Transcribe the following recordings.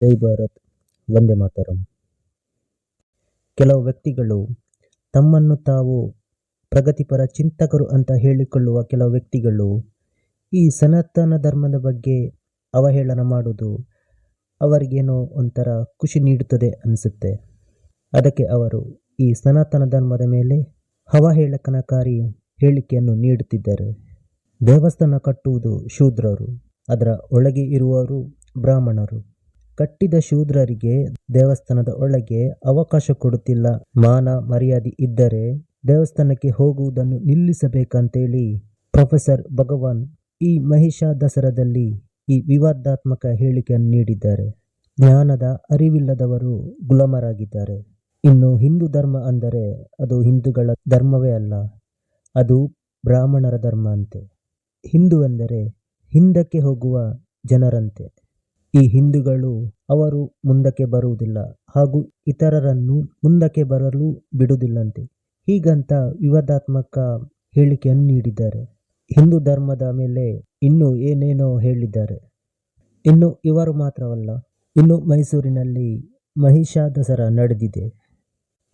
ಜೈ ಭಾರತ್, ವಂದೇ ಮಾತರಂ. ಕೆಲವು ವ್ಯಕ್ತಿಗಳು ತಮ್ಮನ್ನು ತಾವು ಪ್ರಗತಿಪರ ಚಿಂತಕರು ಅಂತ ಹೇಳಿಕೊಳ್ಳುವ ಕೆಲವು ವ್ಯಕ್ತಿಗಳು ಈ ಸನಾತನ ಧರ್ಮದ ಬಗ್ಗೆ ಅವಹೇಳನ ಮಾಡುವುದು ಅವರಿಗೇನೋ ಒಂಥರ ಖುಷಿ ನೀಡುತ್ತದೆ ಅನಿಸುತ್ತೆ. ಅದಕ್ಕೆ ಅವರು ಈ ಸನಾತನ ಧರ್ಮದ ಮೇಲೆ ಅವಹೇಳನಕಾರಿ ಹೇಳಿಕೆಯನ್ನು ನೀಡುತ್ತಿದ್ದಾರೆ. ದೇವಸ್ಥಾನ ಕಟ್ಟುವುದು ಶೂದ್ರರು, ಅದರ ಒಳಗೆ ಇರುವವರು ಬ್ರಾಹ್ಮಣರು. ಕಟ್ಟಿದ ಶೂದ್ರರಿಗೆ ದೇವಸ್ಥಾನದ ಒಳಗೆ ಅವಕಾಶ ಕೊಡುತ್ತಿಲ್ಲ. ಮಾನ ಮರ್ಯಾದೆ ಇದ್ದರೆ ದೇವಸ್ಥಾನಕ್ಕೆ ಹೋಗುವುದನ್ನು ನಿಲ್ಲಿಸಬೇಕಂತೇಳಿ ಪ್ರೊಫೆಸರ್ ಭಗವಾನ್ ಈ ಮಹಿಷ ದಸರಾದಲ್ಲಿ ಈ ವಿವಾದಾತ್ಮಕ ಹೇಳಿಕೆಯನ್ನು ನೀಡಿದ್ದಾರೆ. ಜ್ಞಾನದ ಅರಿವಿಲ್ಲದವರು ಗುಲಾಮರಾಗಿದ್ದಾರೆ. ಇನ್ನು ಹಿಂದೂ ಧರ್ಮ ಅಂದರೆ ಅದು ಹಿಂದೂಗಳ ಧರ್ಮವೇ ಅಲ್ಲ, ಅದು ಬ್ರಾಹ್ಮಣರ ಧರ್ಮ ಅಂತೆ. ಹಿಂದೂ ಎಂದರೆ ಹಿಂದಕ್ಕೆ ಹೋಗುವ ಜನರಂತೆ. ಈ ಹಿಂದೂಗಳು ಅವರು ಮುಂದಕ್ಕೆ ಬರುವುದಿಲ್ಲ ಹಾಗೂ ಇತರರನ್ನು ಮುಂದಕ್ಕೆ ಬರಲು ಬಿಡುವುದಿಲ್ಲಂತೆ. ಹೀಗಂತ ವಿವಾದಾತ್ಮಕ ಹೇಳಿಕೆಯನ್ನು ನೀಡಿದ್ದಾರೆ. ಹಿಂದೂ ಧರ್ಮದ ಮೇಲೆ ಇನ್ನೂ ಏನೇನೋ ಹೇಳಿದ್ದಾರೆ. ಇನ್ನು ಇವರು ಮಾತ್ರವಲ್ಲ, ಇನ್ನು ಮೈಸೂರಿನಲ್ಲಿ ಮಹಿಷ ದಸರಾ ನಡೆದಿದೆ.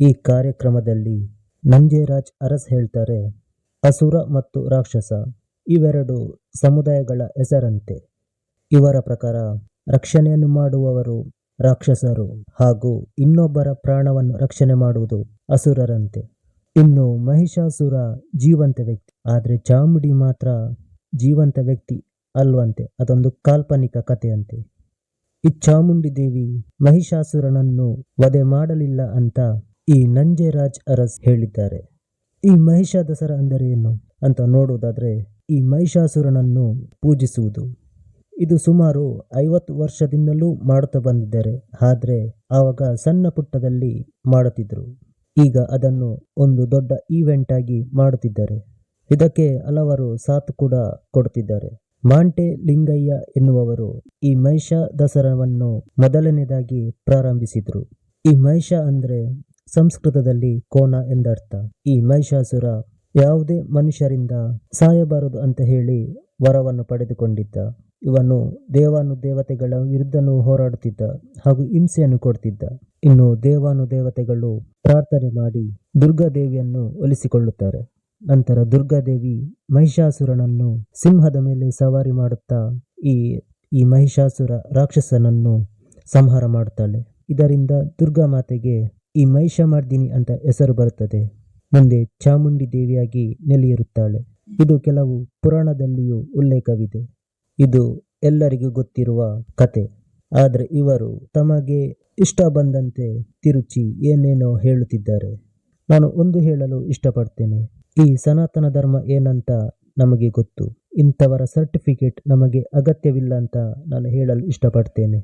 ಈ ಕಾರ್ಯಕ್ರಮದಲ್ಲಿ ನಂಜೇರಾಜ್ ಅರಸ್ ಹೇಳ್ತಾರೆ, ಅಸುರ ಮತ್ತು ರಾಕ್ಷಸ ಇವೆರಡು ಸಮುದಾಯಗಳ ಹೆಸರಂತೆ. ಇವರ ಪ್ರಕಾರ ರಕ್ಷಣೆಯನ್ನು ಮಾಡುವವರು ರಾಕ್ಷಸರು ಹಾಗೂ ಇನ್ನೊಬ್ಬರ ಪ್ರಾಣವನ್ನು ರಕ್ಷಣೆ ಮಾಡುವುದು ಅಸುರರಂತೆ. ಇನ್ನು ಮಹಿಷಾಸುರ ಜೀವಂತ ವ್ಯಕ್ತಿ, ಆದರೆ ಚಾಮುಂಡಿ ಮಾತ್ರ ಜೀವಂತ ವ್ಯಕ್ತಿ ಅಲ್ವಂತೆ, ಅದೊಂದು ಕಾಲ್ಪನಿಕ ಕಥೆಯಂತೆ. ಈ ಚಾಮುಂಡಿ ದೇವಿ ಮಹಿಷಾಸುರನನ್ನು ವಧೆ ಮಾಡಲಿಲ್ಲ ಅಂತ ಈ ನಂಜೇರಾಜ್ ಅರಸ್ ಹೇಳಿದ್ದಾರೆ. ಈ ಮಹಿಷ ದಸರಾ ಅಂದರೆ ಏನು ಅಂತ ನೋಡುವುದಾದ್ರೆ, ಈ ಮಹಿಷಾಸುರನನ್ನು ಪೂಜಿಸುವುದು. ಇದು ಸುಮಾರು 50 ವರ್ಷದಿಂದಲೂ ಮಾಡುತ್ತಾ ಬಂದಿದ್ದಾರೆ. ಆದ್ರೆ ಆವಾಗ ಸಣ್ಣ ಪುಟ್ಟದಲ್ಲಿ ಮಾಡುತ್ತಿದ್ರು. ಈಗ ಅದನ್ನು ಒಂದು ದೊಡ್ಡ ಈವೆಂಟ್ ಆಗಿ ಮಾಡುತ್ತಿದ್ದಾರೆ. ಇದಕ್ಕೆ ಹಲವರು ಸಾಥ್ ಕೂಡ ಕೊಡುತ್ತಿದ್ದಾರೆ. ಮಾಂಟೆ ಲಿಂಗಯ್ಯ ಎನ್ನುವವರು ಈ ಮಹಿಷ ದಸರಾವನ್ನು ಮೊದಲನೇದಾಗಿ ಪ್ರಾರಂಭಿಸಿದ್ರು. ಈ ಮಹಿಷ ಅಂದ್ರೆ ಸಂಸ್ಕೃತದಲ್ಲಿ ಕೋಣ ಎಂದರ್ಥ. ಈ ಮಹಿಷಾಸುರ ಯಾವುದೇ ಮನುಷ್ಯರಿಂದ ಸಾಯಬಾರದು ಅಂತ ಹೇಳಿ ವರವನ್ನು ಪಡೆದುಕೊಂಡಿದ್ದ. ಇವನು ದೇವಾನುದೇವತೆಗಳ ವಿರುದ್ಧನೂ ಹೋರಾಡುತ್ತಿದ್ದ ಹಾಗೂ ಹಿಂಸೆಯನ್ನು ಕೊಡ್ತಿದ್ದ. ಇನ್ನು ದೇವಾನುದೇವತೆಗಳು ಪ್ರಾರ್ಥನೆ ಮಾಡಿ ದುರ್ಗಾದೇವಿಯನ್ನು ಒಲಿಸಿಕೊಳ್ಳುತ್ತಾರೆ. ನಂತರ ದುರ್ಗಾದೇವಿ ಮಹಿಷಾಸುರನನ್ನು ಸಿಂಹದ ಮೇಲೆ ಸವಾರಿ ಮಾಡುತ್ತಾ ಈ ಮಹಿಷಾಸುರ ರಾಕ್ಷಸನನ್ನು ಸಂಹಾರ ಮಾಡುತ್ತಾಳೆ. ಇದರಿಂದ ದುರ್ಗಾ ಮಾತೆಗೆ ಈ ಮಹಿಷಮರ್ದಿನಿ ಅಂತ ಹೆಸರು ಬರುತ್ತದೆ. ಮುಂದೆ ಚಾಮುಂಡಿ ದೇವಿಯಾಗಿ ನೆಲೆಯಿರುತ್ತಾಳೆ. ಇದು ಕೆಲವು ಪುರಾಣದಲ್ಲಿಯೂ ಉಲ್ಲೇಖವಿದೆ. ಇದು ಎಲ್ಲರಿಗೂ ಗೊತ್ತಿರುವ ಕತೆ. ಆದರೆ ಇವರು ತಮಗೆ ಇಷ್ಟ ಬಂದಂತೆ ತಿರುಚಿ ಏನೇನೋ ಹೇಳುತ್ತಿದ್ದಾರೆ. ನಾನು ಒಂದು ಹೇಳಲು ಇಷ್ಟಪಡ್ತೇನೆ, ಈ ಸನಾತನ ಧರ್ಮ ಏನಂತ ನಮಗೆ ಗೊತ್ತು. ಇಂಥವರ ಸರ್ಟಿಫಿಕೇಟ್ ನಮಗೆ ಅಗತ್ಯವಿಲ್ಲ ಅಂತ ನಾನು ಹೇಳಲು ಇಷ್ಟಪಡ್ತೇನೆ.